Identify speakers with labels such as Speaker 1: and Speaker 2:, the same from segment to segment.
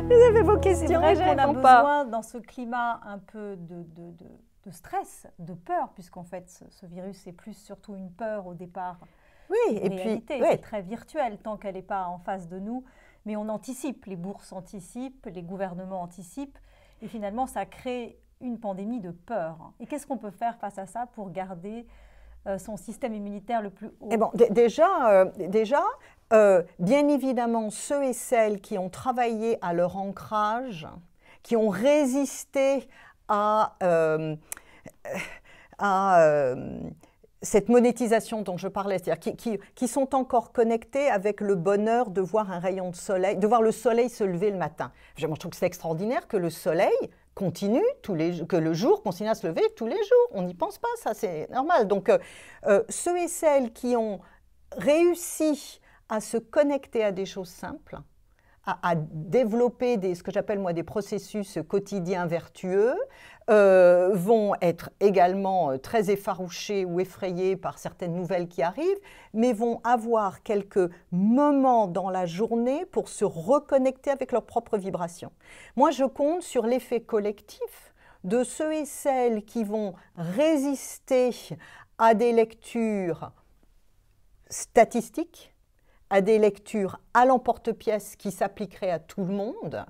Speaker 1: Vous avez vos questions,
Speaker 2: C'est vrai
Speaker 1: je
Speaker 2: qu'on a
Speaker 1: réponds pas.
Speaker 2: besoin, dans ce climat un peu de stress, de peur, puisqu'en fait, ce virus, c'est plus surtout une peur au départ.
Speaker 1: Oui,
Speaker 2: En
Speaker 1: et puis,
Speaker 2: réalité,
Speaker 1: ouais.
Speaker 2: c'est très virtuel tant qu'elle n'est pas en face de nous. Mais on anticipe, les bourses anticipent, les gouvernements anticipent. Et finalement, ça crée une pandémie de peur. Et qu'est-ce qu'on peut faire face à ça pour garder son système immunitaire le plus haut?
Speaker 1: Eh bon, déjà, bien évidemment, ceux et celles qui ont travaillé à leur ancrage, qui ont résisté à cette monétisation dont je parlais, c'est-à-dire qui sont encore connectés avec le bonheur de voir un rayon de soleil, de voir le soleil se lever le matin. Je trouve que c'est extraordinaire que le soleil continue, que le jour continue à se lever tous les jours. On n'y pense pas, ça c'est normal. Donc ceux et celles qui ont réussi à se connecter à des choses simples, à développer ce que j'appelle moi des processus quotidiens vertueux, vont être également très effarouchés ou effrayés par certaines nouvelles qui arrivent, mais vont avoir quelques moments dans la journée pour se reconnecter avec leurs propres vibrations. Moi, je compte sur l'effet collectif de ceux et celles qui vont résister à des lectures statistiques, à des lectures à l'emporte-pièce qui s'appliqueraient à tout le monde,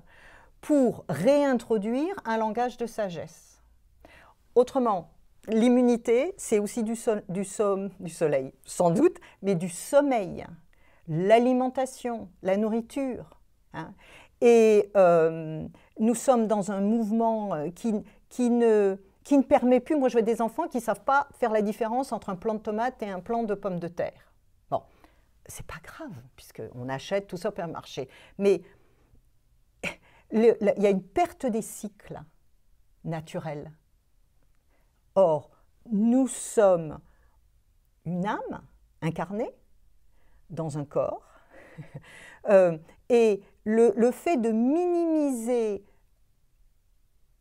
Speaker 1: pour réintroduire un langage de sagesse. Autrement, l'immunité, c'est aussi du soleil, sans doute, mais du sommeil, l'alimentation, la nourriture. Hein. Et nous sommes dans un mouvement qui ne permet plus, moi je vois des enfants qui ne savent pas faire la différence entre un plant de tomates et un plant de pommes de terre. Bon, c'est pas grave, puisqu'on achète tout ça au supermarché. Mais il y a une perte des cycles naturels. Or, nous sommes une âme incarnée dans un corps, et le fait de minimiser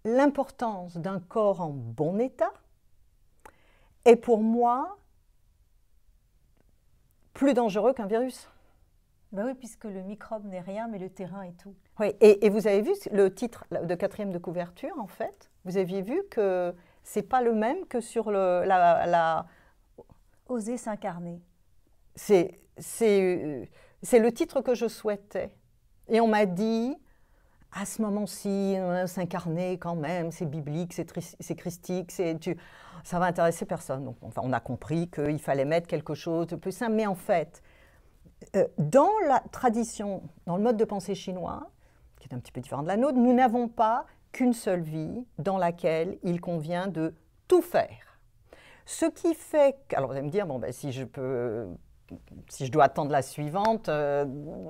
Speaker 1: l'importance d'un corps en bon état est pour moi plus dangereux qu'un virus.
Speaker 2: Ben oui, puisque le microbe n'est rien, mais le terrain est tout.
Speaker 1: Oui, et vous avez vu le titre de 4e de couverture, en fait. Vous aviez vu que ce n'est pas le même que sur
Speaker 2: Oser s'incarner.
Speaker 1: C'est le titre que je souhaitais. Et on m'a dit, à ce moment-ci, s'incarner quand même, c'est biblique, c'est christique, ça va intéresser personne. Donc, enfin, on a compris qu'il fallait mettre quelque chose de plus simple. Mais en fait, dans la tradition, dans le mode de pensée chinois, qui est un petit peu différent de la nôtre, nous n'avons pas qu'une seule vie dans laquelle il convient de tout faire. Ce qui fait que, alors vous allez me dire, bon, ben, si je dois attendre la suivante,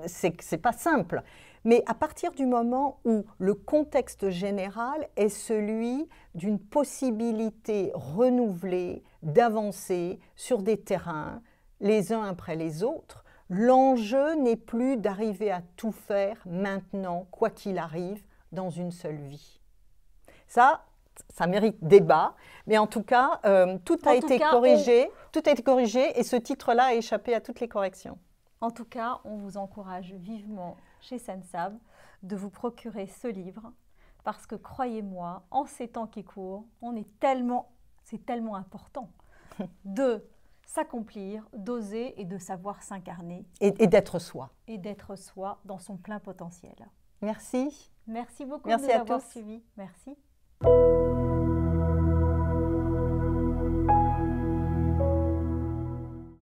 Speaker 1: c'est pas simple. Mais à partir du moment où le contexte général est celui d'une possibilité renouvelée d'avancer sur des terrains les uns après les autres, l'enjeu n'est plus d'arriver à tout faire maintenant, quoi qu'il arrive, dans une seule vie. Ça mérite débat, mais en tout cas, tout a été corrigé et ce titre-là a échappé à toutes les corrections.
Speaker 2: En tout cas, on vous encourage vivement chez Sensab de vous procurer ce livre parce que croyez-moi, en ces temps qui courent, c'est tellement important de s'accomplir, d'oser et de savoir s'incarner.
Speaker 1: Et d'être soi.
Speaker 2: Et d'être soi dans son plein potentiel.
Speaker 1: Merci.
Speaker 2: Merci beaucoup
Speaker 1: Merci
Speaker 2: de nous
Speaker 1: à
Speaker 2: avoir
Speaker 1: tous.
Speaker 2: suivis. Merci.